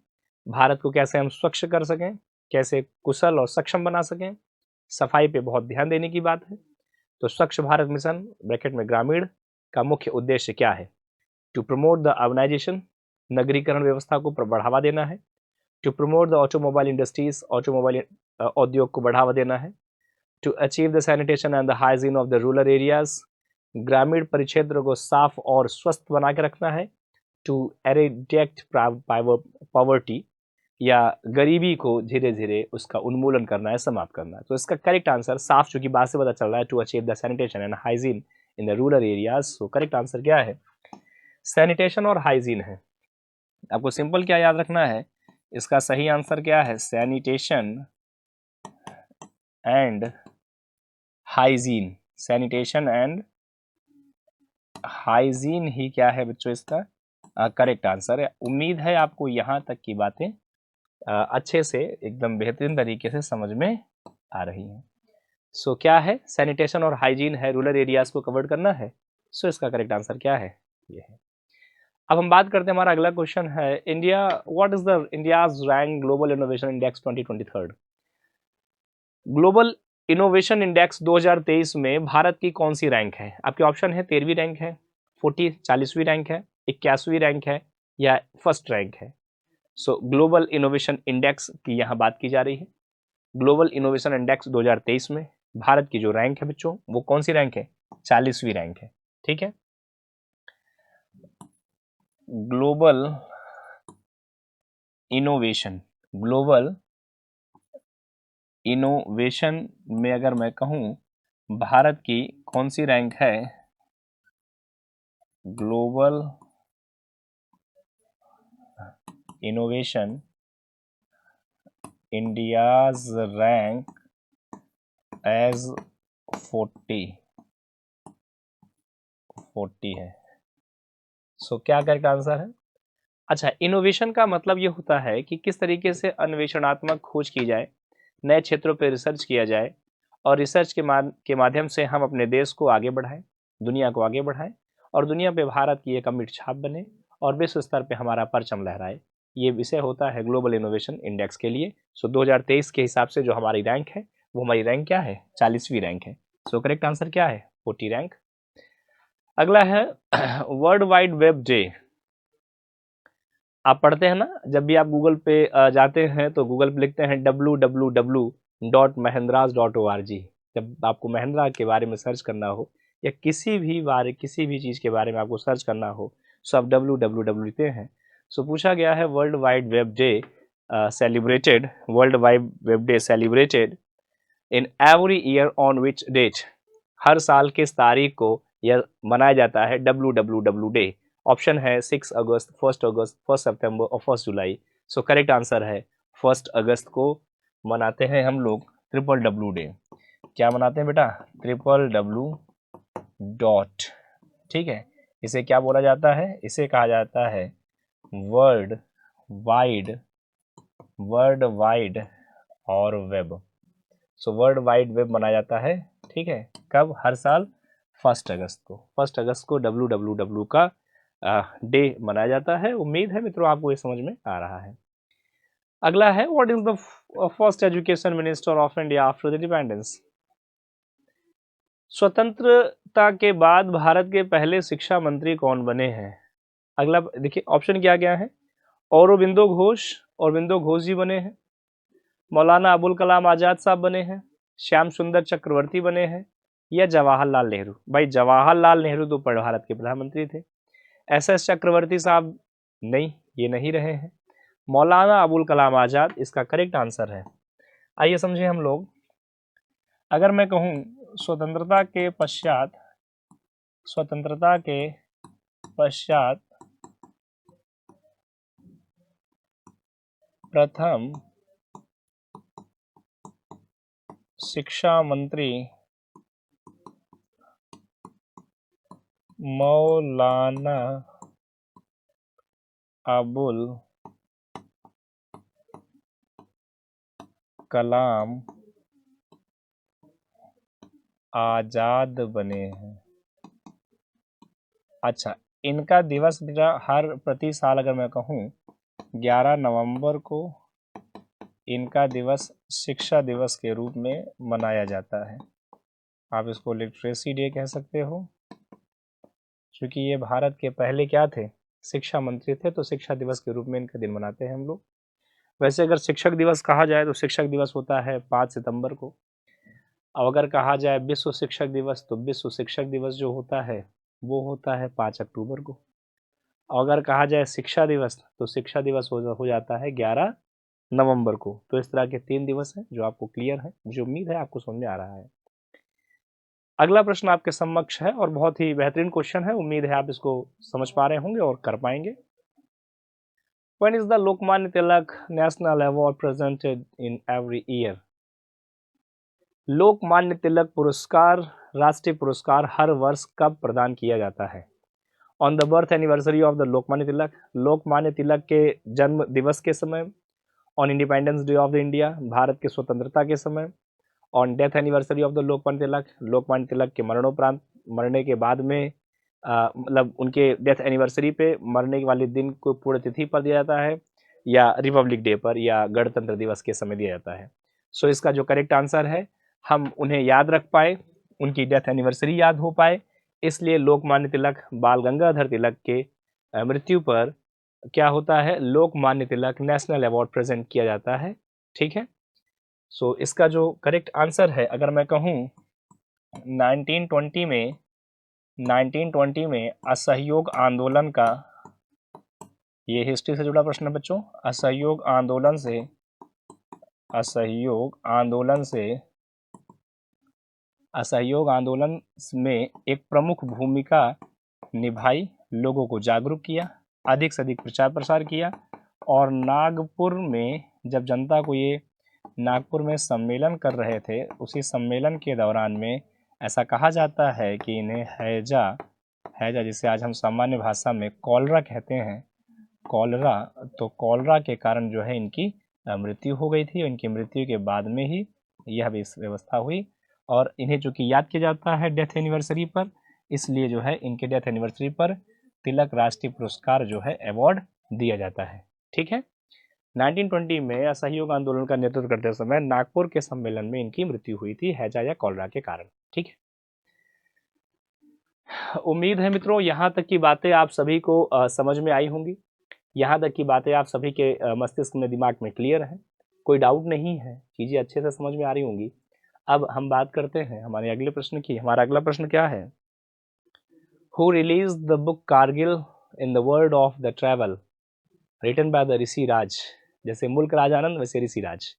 भारत को कैसे हम स्वच्छ कर सकें, कैसे कुशल और सक्षम बना सकें, सफाई पे बहुत ध्यान देने की बात है। तो स्वच्छ भारत मिशन ब्रैकेट में ग्रामीण का मुख्य उद्देश्य क्या है? टू प्रमोट द अर्बनाइजेशन, नगरीकरण व्यवस्था को बढ़ावा देना है। To promote the automobile industries, automobile उद्योग को बढ़ावा देना है। To achieve the sanitation and the hygiene of the rural areas, ग्रामीण परिक्षेत्र को साफ और स्वस्थ बना के रखना है। टू एरेडिक्ट पॉवर्टी, या गरीबी को धीरे धीरे उसका उन्मूलन करना है, समाप्त करना है। तो इसका करेक्ट आंसर, साफ चूंकि बात से पता चल रहा है, to achieve the sanitation and hygiene in the rural areas. So correct answer क्या है? सैनिटेशन और हाइजीन है। आपको सिंपल क्या याद रखना है, इसका सही आंसर क्या है? Sanitation and hygiene. Sanitation and hygiene ही क्या है बच्चों, इसका करेक्ट आंसर है। उम्मीद है आपको यहाँ तक की बातें अच्छे से एकदम बेहतरीन तरीके से समझ में आ रही हैं। सो क्या है, सैनिटेशन और हाइजीन है, रूरल एरियाज को कवर करना है। सो इसका करेक्ट आंसर क्या है? ये है। अब हम बात करते हैं, हमारा अगला क्वेश्चन है, India, what is the India's rank global innovation index 2023? Global innovation index 2023 में भारत की कौन सी रैंक है? आपके ऑप्शन है 13वीं रैंक है, 40वीं रैंक है, 81वीं रैंक है या फर्स्ट रैंक है। सो ग्लोबल इनोवेशन इंडेक्स की यहाँ बात की जा रही है। ग्लोबल इनोवेशन इंडेक्स 2023 में भारत की जो रैंक है बच्चों, वो कौन सी रैंक है? 40वीं रैंक है। ठीक है, ग्लोबल इनोवेशन, ग्लोबल इनोवेशन में अगर मैं कहूँ भारत की कौन सी रैंक है? Global innovation India's rank as 40 है। सो क्या करेक्ट आंसर है? अच्छा, इनोवेशन का मतलब ये होता है कि किस तरीके से अन्वेषणात्मक खोज की जाए, नए क्षेत्रों पर रिसर्च किया जाए और रिसर्च के माध्यम से हम अपने देश को आगे बढ़ाएं, दुनिया को आगे बढ़ाएं और दुनिया पे भारत की एक अमिट छाप बने और विश्व स्तर पे हमारा परचम लहराए। ये विषय होता है ग्लोबल इनोवेशन इंडेक्स के लिए। सो 2023 के हिसाब से जो हमारी रैंक है, वो हमारी रैंक क्या है? 40वीं रैंक है। सो करेक्ट आंसर क्या है? 40 रैंक। अगला है वर्ल्ड वाइड वेब डे। आप पढ़ते हैं ना, जब भी आप गूगल पे जाते हैं तो गूगल पे लिखते हैं www.mahindras.org। जब आपको महिंद्रा के बारे में सर्च करना हो या किसी भी चीज़ के बारे में आपको सर्च करना हो, सो आप www लिखते हैं। सो पूछा गया है world wide web day celebrated, world wide web day celebrated in every year on which date. हर साल किस तारीख को यह मनाया जाता है www डे? ऑप्शन है 6 अगस्त, 1 अगस्त, 1 सितंबर और 1 जुलाई। सो करेक्ट आंसर है 1 अगस्त को मनाते हैं हम लोग www डे। क्या मनाते हैं बेटा? www. ठीक है, इसे क्या बोला जाता है? इसे कहा जाता है वर्ल्ड वाइड, वर्ल्ड वाइड और web. So world wide web मनाया जाता है। ठीक है, कब? हर साल 1 अगस्त को। 1 अगस्त को www का डे मनाया जाता है। उम्मीद है मित्रों आपको ये समझ में आ रहा है। अगला है what is the first education minister of India after the independence. स्वतंत्रता के बाद भारत के पहले शिक्षा मंत्री कौन बने हैं? अगला देखिए ऑप्शन क्या क्या है। औरोबिंदो घोष, औरोबिंदो घोष जी बने हैं, मौलाना अबुल कलाम आजाद साहब बने हैं, श्याम सुंदर चक्रवर्ती बने हैं या जवाहरलाल नेहरू। भाई जवाहरलाल नेहरू तो भारत के प्रधानमंत्री थे। एस चक्रवर्ती साहब नहीं, ये नहीं रहे हैं। मौलाना अबुल कलाम आजाद इसका करेक्ट आंसर है। आइए समझे हम लोग। अगर मैं कहूं स्वतंत्रता के पश्चात, स्वतंत्रता के पश्चात प्रथम शिक्षा मंत्री मौलाना अबुल कलाम आजाद बने हैं। अच्छा, इनका दिवस बेटा हर प्रति साल अगर मैं कहूँ 11 नवंबर को इनका दिवस शिक्षा दिवस के रूप में मनाया जाता है। आप इसको लिटरेसी डे कह सकते हो, क्योंकि ये भारत के पहले क्या थे? शिक्षा मंत्री थे, तो शिक्षा दिवस के रूप में इनका दिन मनाते हैं हम लोग। वैसे अगर शिक्षक दिवस कहा जाए तो शिक्षक दिवस होता है 5 सितंबर को। अब अगर कहा जाए विश्व शिक्षक दिवस, तो विश्व शिक्षक दिवस जो होता है वो होता है 5 अक्टूबर को। अगर कहा जाए शिक्षा दिवस, तो शिक्षा दिवस हो जाता है 11 नवंबर को। तो इस तरह के 3 दिवस हैं जो आपको क्लियर है। मुझे उम्मीद है आपको समझ में आ रहा है। अगला प्रश्न आपके समक्ष है और बहुत ही बेहतरीन क्वेश्चन है। उम्मीद है आप इसको समझ पा रहे होंगे और कर पाएंगे। When is the Lokmanya Tilak national award presented in every year? Lokmanya Tilak पुरस्कार, राष्ट्रीय पुरस्कार हर वर्ष कब प्रदान किया जाता है? On the birth anniversary of the Lokmanya Tilak, Lokmanya Tilak के जन्म दिवस के समय, on independence day of the India, Bharat के स्वतंत्रता के समय, on death anniversary of the Lokmanya Tilak, Lokmanya Tilak के मरणोपरांत, मरने के बाद में मतलब उनके डेथ एनिवर्सरी पे मरने वाले दिन को पूर्ण तिथि पर दिया जाता है, या रिपब्लिक डे पर या गणतंत्र दिवस के समय दिया जाता है। सो इसका जो करेक्ट आंसर है, हम उन्हें याद रख पाए, उनकी डेथ एनिवर्सरी याद हो पाए, इसलिए लोकमान्य तिलक, बाल गंगाधर तिलक के मृत्यु पर क्या होता है, Lokmanya Tilak national award present किया जाता है। ठीक है, सो इसका जो करेक्ट आंसर है, अगर मैं कहूँ 1920 में असहयोग आंदोलन का, ये हिस्ट्री से जुड़ा प्रश्न है बच्चों, असहयोग आंदोलन में एक प्रमुख भूमिका निभाई, लोगों को जागरूक किया, अधिक से अधिक प्रचार प्रसार किया, और नागपुर में जब जनता को ये नागपुर में सम्मेलन कर रहे थे, उसी सम्मेलन के दौरान में ऐसा कहा जाता है कि इन्हें हैजा जिसे आज हम सामान्य भाषा में कॉलरा कहते हैं, कॉलरा, तो कॉलरा के कारण जो है इनकी मृत्यु हो गई थी। इनकी मृत्यु के बाद में ही यह व्यवस्था हुई, और इन्हें जो कि याद किया जाता है डेथ एनिवर्सरी पर, इसलिए जो है इनके डेथ एनिवर्सरी पर तिलक राष्ट्रीय पुरस्कार जो है अवार्ड दिया जाता है। ठीक है, 1920 में असहयोग आंदोलन का नेतृत्व करते समय नागपुर के सम्मेलन में इनकी मृत्यु हुई थी हैजा या कॉलरा के कारण। ठीक है, उम्मीद है मित्रों यहाँ तक की बातें आप सभी को समझ में आई होंगी, यहाँ तक की बातें आप सभी के मस्तिष्क में, दिमाग में क्लियर है, कोई डाउट नहीं है, चीजें अच्छे से समझ में आ रही होंगी। अब हम बात करते हैं हमारे अगले प्रश्न की। हमारा अगला प्रश्न क्या है, who release the book Kargil in the world of the travel written by the Rishi Raj, जैसे मुल्क राज आनंद वैसे Rishi Raj,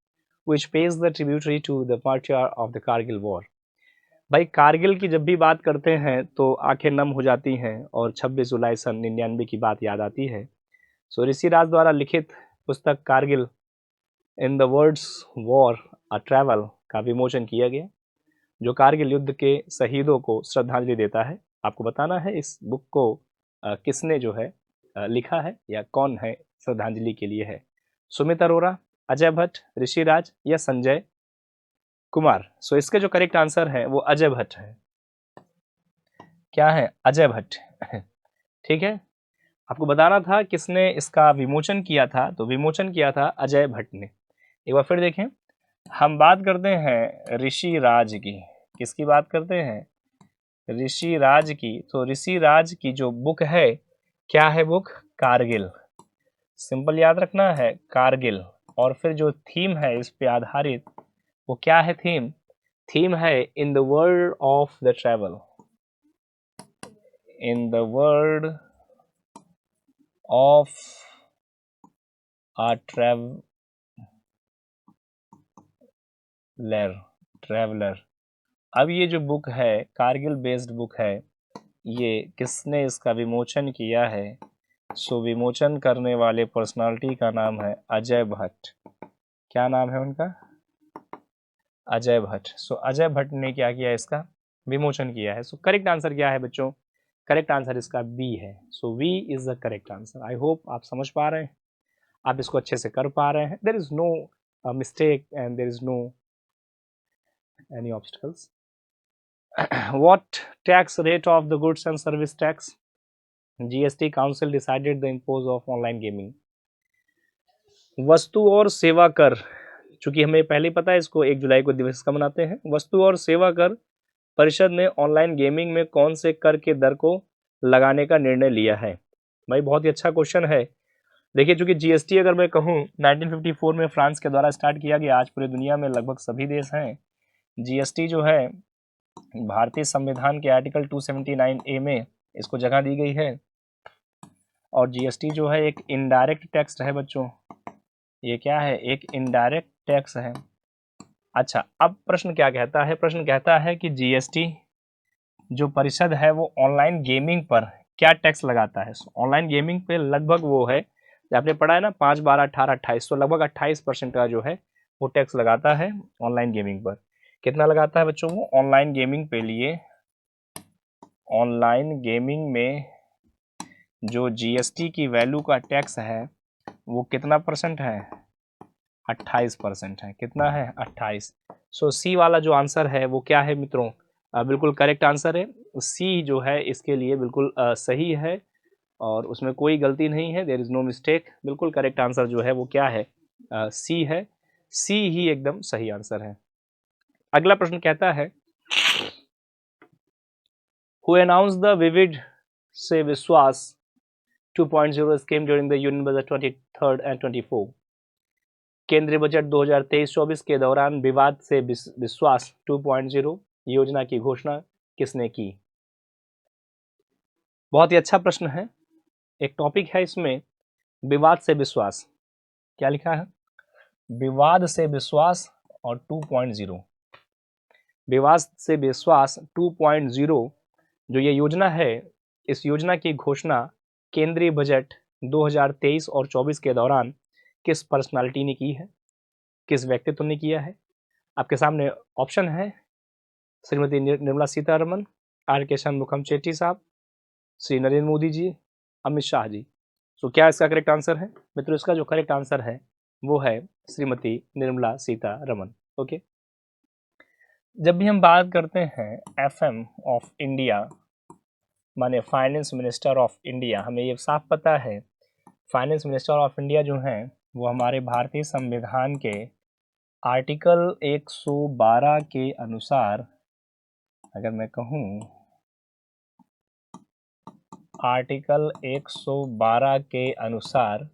which pays the tributary to the martyr of the Kargil war. भाई कारगिल की जब भी बात करते हैं तो आंखें नम हो जाती हैं और 26 जुलाई सन 99 की बात याद आती है। सो ऋषि राज द्वारा लिखित पुस्तक Kargil in the world's war a travel का विमोचन किया गया, जो कारगिल युद्ध के शहीदों को श्रद्धांजलि देता है। आपको बताना है इस बुक को किसने जो है लिखा है या कौन है श्रद्धांजलि के लिए है। सुमित अरोरा, अजय भट्ट, ऋषि राज या संजय कुमार। सो इसके जो करेक्ट आंसर है वो अजय भट्ट है। क्या है, अजय भट्ट। ठीक है, आपको बताना था किसने इसका विमोचन किया था, तो विमोचन किया था अजय भट्ट ने। एक बार फिर देखें, हम बात करते हैं ऋषि राज की, किसकी बात करते हैं, ऋषि राज की। तो ऋषि राज की जो बुक है, क्या है बुक, कारगिल, सिंपल याद रखना है कारगिल। और फिर जो थीम है इस पे आधारित, वो क्या है थीम, थीम है इन the world of the travel, in the world of a traveller. अब ये जो बुक है कारगिल बेस्ड बुक है, ये किसने इसका विमोचन किया है, सो विमोचन करने वाले पर्सनालिटी का नाम है अजय भट्ट। क्या नाम है उनका, अजय भट्ट। सो अजय भट्ट ने क्या किया, इसका विमोचन किया है। सो करेक्ट आंसर क्या है बच्चों, करेक्ट आंसर इसका बी है। So B is the correct answer. I hope आप समझ पा रहे हैं, आप इसको अच्छे से कर पा रहे हैं। There is no mistake and there is no any obstacles. What tax rate of the goods and service tax GST Council decided the impose of online gaming? वस्तु और सेवा कर, चूंकि हमें पहले ही पता है इसको 1 जुलाई को दिवस का मनाते हैं। वस्तु और सेवा कर परिषद ने ऑनलाइन गेमिंग में कौन से कर के दर को लगाने का निर्णय लिया है। भाई बहुत ही अच्छा क्वेश्चन है। देखिए, चूंकि जीएसटी अगर मैं कहूँ 1954 में फ्रांस के द्वारा स्टार्ट किया गया, आज पूरे दुनिया में लगभग सभी देश हैं। जीएसटी जो है भारतीय संविधान के आर्टिकल 279A में इसको जगह दी गई है, और जीएसटी जो है एक इनडायरेक्ट टैक्स है बच्चों। ये क्या है, एक इनडायरेक्ट टैक्स है। अच्छा, अब प्रश्न क्या कहता है, प्रश्न कहता है कि जीएसटी जो परिषद है वो ऑनलाइन गेमिंग पर क्या टैक्स लगाता है। ऑनलाइन गेमिंग पे लगभग वो है, आपने पढ़ा है ना, 5, 12, 18, 28, तो लगभग 28% का जो है वो टैक्स लगाता है ऑनलाइन गेमिंग पर। कितना लगाता है बच्चों वो ऑनलाइन गेमिंग पे लिए, ऑनलाइन गेमिंग में जो जीएसटी की वैल्यू का टैक्स है वो कितना परसेंट है, 28% है। कितना है, 28। सो सी वाला जो आंसर है वो क्या है मित्रों, बिल्कुल करेक्ट आंसर है। सी जो है इसके लिए बिल्कुल सही है और उसमें कोई गलती नहीं है, देयर इज नो मिस्टेक। बिल्कुल करेक्ट आंसर जो है वो क्या है, सी है। सी ही एकदम सही आंसर है। अगला प्रश्न कहता है हु अनाउंस द विविध से विश्वास 2.0 scheme during the union budget 23 and 24। केंद्रीय बजट 2023-24 के दौरान विवाद से विश्वास 2.0 योजना की घोषणा किसने की? बहुत ही अच्छा प्रश्न है। एक टॉपिक है इसमें, विवाद से विश्वास। क्या लिखा है? विवाद से विश्वास और 2.0। विवाद से विश्वास 2.0 जो ये योजना है, इस योजना की घोषणा केंद्रीय बजट 2023 और 24 के दौरान किस पर्सनालिटी ने की है, किस व्यक्तित्व ने किया है? आपके सामने ऑप्शन है श्रीमती निर्मला सीतारमन, आर के शनमुखम चेट्टी साहब, श्री नरेंद्र मोदी जी, अमित शाह जी। तो क्या इसका करेक्ट आंसर है मित्रों? इसका जो करेक्ट आंसर है वो है श्रीमती निर्मला सीतारमन। ओके, जब भी हम बात करते हैं एफएम ऑफ इंडिया माने फाइनेंस मिनिस्टर ऑफ इंडिया, हमें ये साफ पता है फाइनेंस मिनिस्टर ऑफ इंडिया जो हैं वो हमारे भारतीय संविधान के आर्टिकल 112 के अनुसार, अगर मैं कहूँ आर्टिकल 112 के अनुसार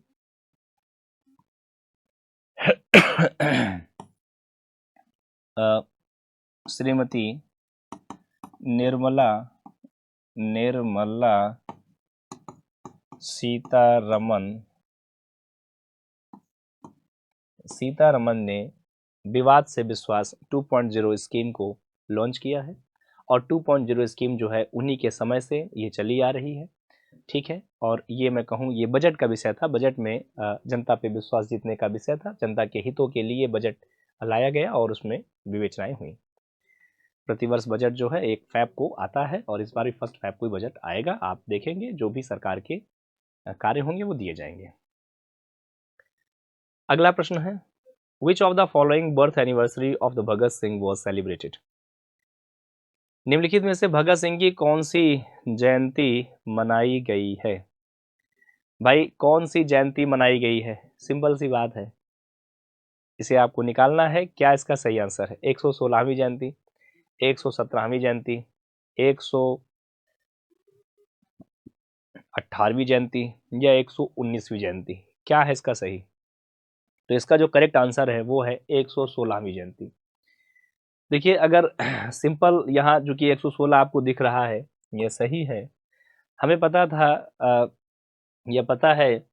श्रीमती निर्मला सीतारमन ने विवाद से विश्वास 2.0 स्कीम को लॉन्च किया है और 2.0 स्कीम जो है उन्हीं के समय से ये चली आ रही है। ठीक है, और ये मैं कहूँ ये बजट का विषय था। बजट में जनता पे विश्वास जीतने का विषय था। जनता के हितों के लिए बजट लाया गया और उसमें विवेचनाएं हुई। प्रतिवर्ष बजट जो है 1 फैब को आता है और इस बार भी 1 फैब को ही बजट आएगा। आप देखेंगे जो भी सरकार के कार्य होंगे वो दिए जाएंगे। अगला प्रश्न है which of the following birth anniversary of the Bhagat Singh was celebrated? निम्नलिखित में से भगत सिंह की कौन सी जयंती मनाई गई है? भाई कौन सी जयंती मनाई गई है? सिंपल सी बात है, इसे आपको निकालना है। क्या इसका सही आंसर है? 116वीं जयंती, 117वीं जयंती, 118वीं जयंती या 119वीं जयंती? क्या है इसका सही? तो इसका जो करेक्ट आंसर है वो है 116वीं जयंती। देखिए अगर सिंपल यहाँ जो कि 116 आपको दिख रहा है ये सही है। हमें पता था यह पता है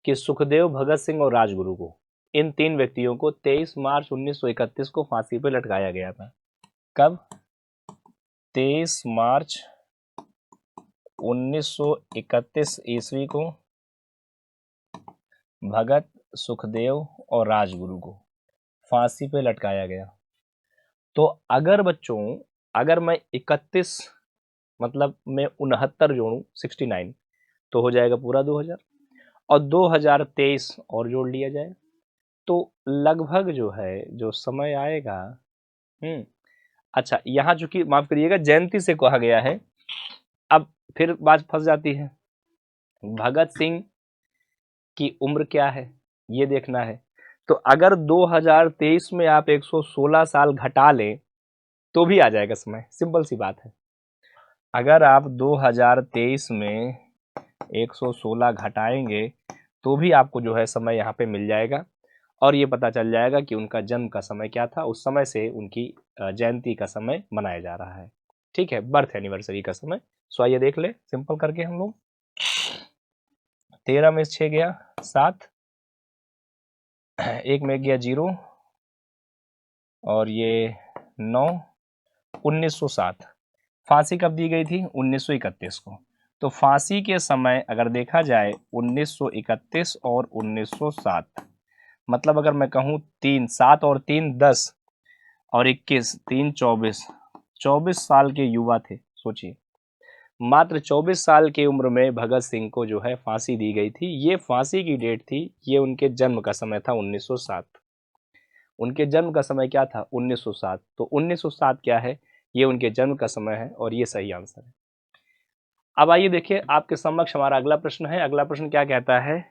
कि सुखदेव, भगत सिंह और राजगुरु को, इन 3 व्यक्तियों को 23 मार्च 1931 को फांसी पर लटकाया गया था। कब? 23 मार्च 1931 ईस्वी को भगत, सुखदेव और राजगुरु को फांसी पे लटकाया गया। तो अगर बच्चों, अगर मैं 31 मतलब मैं 69 जोड़ूं 69 तो हो जाएगा पूरा 2000 और 2023 और जोड़ लिया जाए तो लगभग जो है जो समय आएगा। अच्छा, यहाँ चूंकि माफ करिएगा जयंती से कहा गया है, अब फिर बात फंस जाती है। भगत सिंह की उम्र क्या है ये देखना है। तो अगर 2023 में आप 116 साल घटा लें तो भी आ जाएगा समय। सिंपल सी बात है। अगर आप 2023 में 116 घटाएंगे तो भी आपको जो है समय यहाँ पे मिल जाएगा और ये पता चल जाएगा कि उनका जन्म का समय क्या था। उस समय से उनकी जयंती का समय मनाया जा रहा है। ठीक है, बर्थ एनिवर्सरी का समय। सो आइए देख ले सिंपल करके हम लोग। 13 में 6 गया 7, 1 में गया 0 और ये 9, 1907। फांसी कब दी गई थी? 1931 को। तो फांसी के समय अगर देखा जाए 1931 और 1907, मतलब अगर मैं कहूँ 3, 7 और 3 10 और 21, 3 24, 24 साल के युवा थे। सोचिए मात्र 24 साल की उम्र में भगत सिंह को जो है फांसी दी गई थी। ये फांसी की डेट थी, ये उनके जन्म का समय था 1907। उनके जन्म का समय क्या था? 1907। तो 1907 क्या है? ये उनके जन्म का समय है और ये सही आंसर है। अब आइए देखिए आपके समक्ष हमारा अगला प्रश्न है। अगला प्रश्न क्या कहता है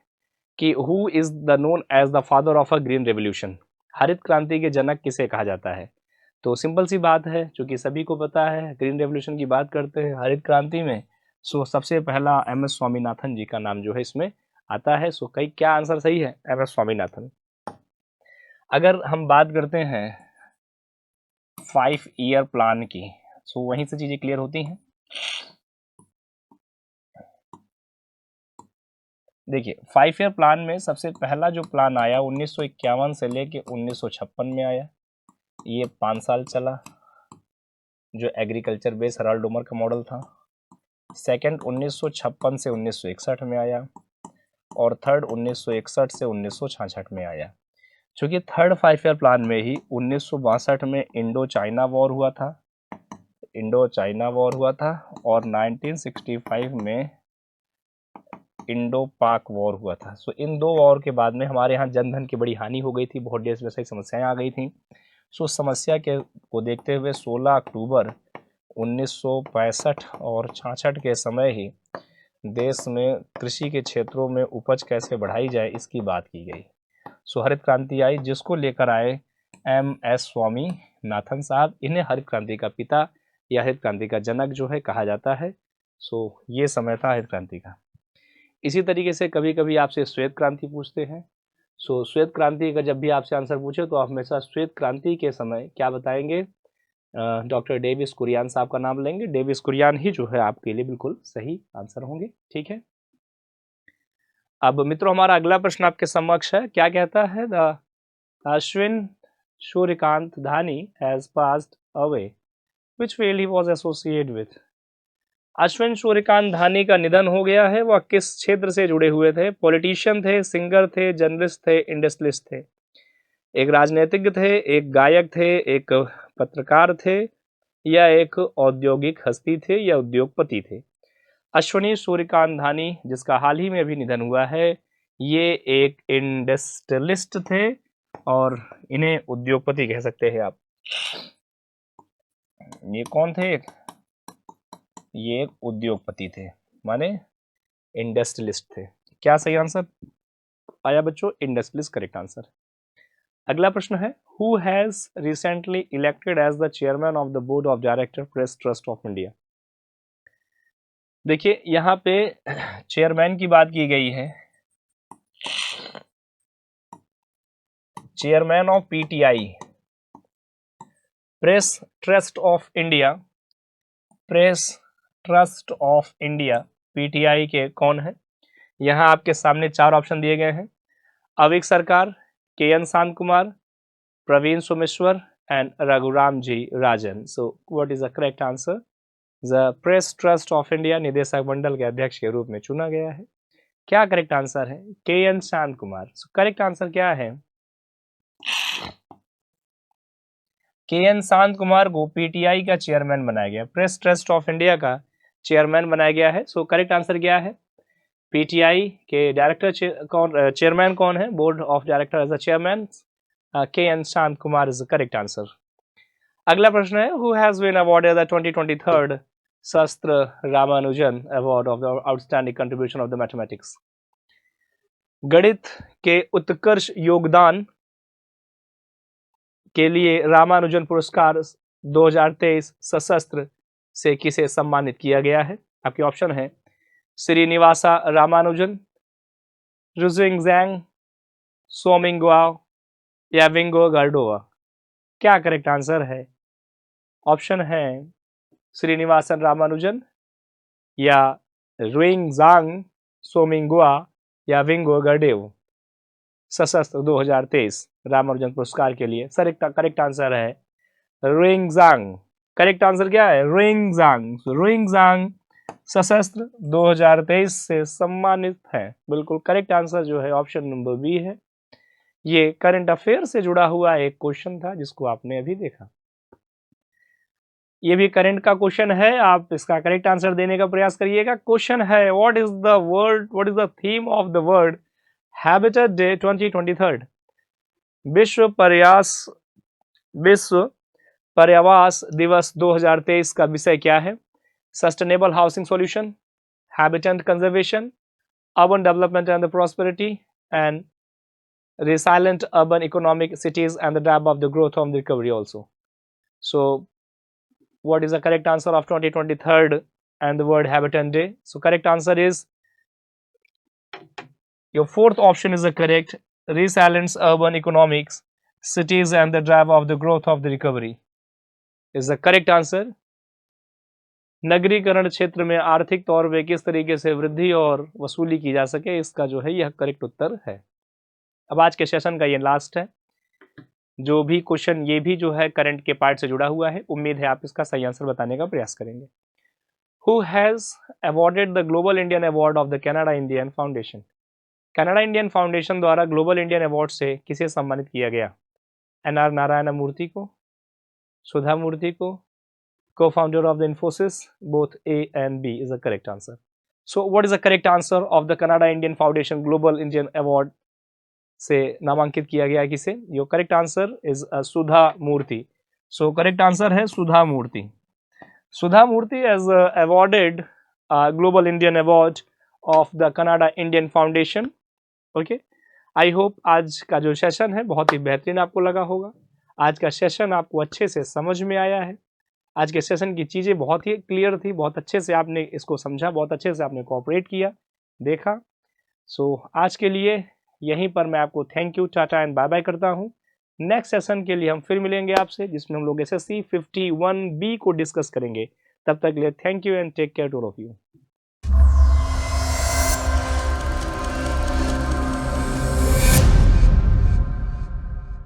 कि who is the known as the father of a green revolution? हरित क्रांति के जनक किसे कहा जाता है? तो सिंपल सी बात है, क्योंकि सभी को पता है, ग्रीन रेवोल्यूशन की बात करते हैं हरित क्रांति में, सो सबसे पहला एम.एस. स्वामीनाथन जी का नाम जो है इसमें आता है। सो कई क्या आंसर सही है? एम.एस. स्वामीनाथन। अगर हम बात करते हैं 5 ईयर प्लान की, सो वहीं से चीजें क्लियर होती हैं। देखिए 5 ईयर प्लान में सबसे पहला जो प्लान आया 1951 से लेके 1956 में आया, ये 5 साल चला, जो एग्रीकल्चर बेस हराल्ड डोमर का मॉडल था। सेकंड 1956 से 1961 में आया, और थर्ड 1961 से 1966 में आया। क्योंकि थर्ड 5 ईयर प्लान में ही 1962 में इंडो चाइना वॉर हुआ था, और 1965 में इंडो पाक वॉर हुआ था। सो इन दो वॉर के बाद में हमारे यहाँ जनधन की बड़ी हानि हो गई थी, बहुत ढेर सारी समस्याएं आ गई थी। सो समस्या को देखते हुए 16 अक्टूबर 1965 और 66 के समय ही देश में कृषि के क्षेत्रों में उपज कैसे बढ़ाई जाए इसकी बात की गई। सो हरित क्रांति आई, जिसको लेकर आए एम.एस. स्वामीनाथन साहब। इन्हें हरित क्रांति का पिता या हरित क्रांति का जनक जो है कहा जाता है। सो ये समय था हरित क्रांति का। इसी तरीके से कभी कभी आपसे श्वेत क्रांति पूछते हैं। सो श्वेत क्रांति का जब भी आपसे आंसर पूछे तो आप हमेशा श्वेत क्रांति के समय क्या बताएंगे? डॉक्टर डेविस कुरियन साहब का नाम लेंगे। डेविस कुरियन ही जो है आपके लिए बिल्कुल सही आंसर होंगे। ठीक है, अब मित्रों हमारा अगला प्रश्न आपके समक्ष है। क्या कहता है? The Ashwin Suryakant Dhani has passed away, which field he was associated with? Ashwin Suryakant Dhani का निधन हो गया है। वह किस क्षेत्र से जुड़े हुए थे? पॉलिटिशियन थे, सिंगर थे, जर्नलिस्ट थे, इंडस्ट्रियलिस्ट थे? एक राजनीतिज्ञ थे, एक गायक थे, एक पत्रकार थे, या एक औद्योगिक हस्ती थे, या उद्योगपति थे? अश्विनी सूर्यकांत धानी, जिसका हाल ही में अभी निधन हुआ है, ये एक इंडस्ट्रियलिस्ट थे और इन्हें उद्योगपति कह सकते हैं आप। ये कौन थे? ये एक उद्योगपति थे, माने इंडस्ट्रियलिस्ट थे। क्या सही आंसर आया बच्चों? Industrialist correct answer. अगला प्रश्न है, who has recently elected as the chairman of the board of director press trust of India? देखिए यहाँ पे चेयरमैन की बात की गई है। Chairman of PTI, press trust of India, press trust of India, PTI के कौन है? यहाँ आपके सामने 4 ऑप्शन दिए गए हैं। अविक Sarkar, K N. Shanta Kumar, Praveen Someshwar and Raghuram G Rajan. So what is the correct answer? The press trust of India निदेशक मंडल के अध्यक्ष के रूप में चुना गया है। क्या करेक्ट आंसर है? K. N.. Shanta Kumar. Correct answer क्या है? के.एन. शांत कुमार को पीटीआई का चेयरमैन बनाया गया, प्रेस ट्रस्ट ऑफ इंडिया का चेयरमैन बनाया गया है। सो करेक्ट आंसर क्या है? पीटीआई के डायरेक्टर चेयरमैन कौन है? Board of director as a chairman K N. Shanta Kumar is the correct answer. अगला प्रश्न है, who has been awarded the 2023 Sastra Ramanujan award of the outstanding contribution of the mathematics? गणित के उत्कृष्ट योगदान के लिए रामानुजन पुरस्कार 2023 सशस्त्र से किसे सम्मानित किया गया है? आपके ऑप्शन है श्रीनिवासा रामानुजन, रुजिंगजैंग, सोमिंगुआ, या विंगो गार्डोवा। क्या करेक्ट आंसर है? ऑप्शन है श्रीनिवासन रामानुजन, या रुइंगजांग, सोमिंगुआ, या विंगो गार्डेव। सशस्त्र 2023 रामानुजन पुरस्कार के लिए सर करेक्ट आंसर है रुइंगजांग। करेक्ट आंसर क्या है? रुइंगजांग। रुइंगजांग सशस्त्र 2023 से सम्मानित है। बिल्कुल करेक्ट आंसर जो है ऑप्शन नंबर बी है। ये करंट अफेयर से जुड़ा हुआ एक क्वेश्चन था जिसको आपने अभी देखा। ये भी करंट का क्वेश्चन है, आप इसका करेक्ट आंसर देने का प्रयास करिएगा। क्वेश्चन है, what is the theme of the world habitat day 2023? विश्व पर्यावास दिवस 2023 का विषय क्या है? Sustainable housing solution, habitat conservation, urban development and the prosperity, and resilient urban economic cities and the drive of the growth of the recovery also. So what is the correct answer of 2023 and the World Habitat Day? So correct answer is your fourth option is the correct, resilient urban economics cities and the drive of the growth of the recovery is the correct answer. नगरीकरण क्षेत्र में आर्थिक तौर पे किस तरीके से वृद्धि और वसूली की जा सके, इसका जो है यह करेक्ट उत्तर है। अब आज के सेशन का ये लास्ट है। जो भी क्वेश्चन ये भी जो है करंट के पार्ट से जुड़ा हुआ है, उम्मीद है आप इसका सही आंसर बताने का प्रयास करेंगे। Who has awarded the global Indian award of the Canada Indian foundation? Canada Indian foundation द्वारा ग्लोबल इंडियन अवार्ड से किसे सम्मानित किया गया? NR नारायण मूर्ति को, सुधा मूर्ति को, co-founder of the Infosys? Both A and B is the correct answer. So what is the correct answer of the Canada Indian Foundation Global Indian Award से नामांकित किया गया किसे? Your correct answer is Sudha Murthy. So correct answer है सुधा मूर्ति. सुधा मूर्ति has awarded Global Indian Award of the Canada Indian Foundation. Okay. I hope आज का जो session है बहुत ही बेहतरीन आपको लगा होगा। आज का सेशन आपको अच्छे से समझ में आया है। आज के सेशन की चीज़ें बहुत ही क्लियर थी, बहुत अच्छे से आपने इसको समझा, बहुत अच्छे से आपने कोऑपरेट किया, देखा। सो आज के लिए यहीं पर मैं आपको thank you, tata and bye bye करता हूं। नेक्स्ट सेशन के लिए हम फिर मिलेंगे आपसे, जिसमें हम लोग SSC 51B को डिस्कस करेंगे। तब तक के लिए thank you and take care to all of you.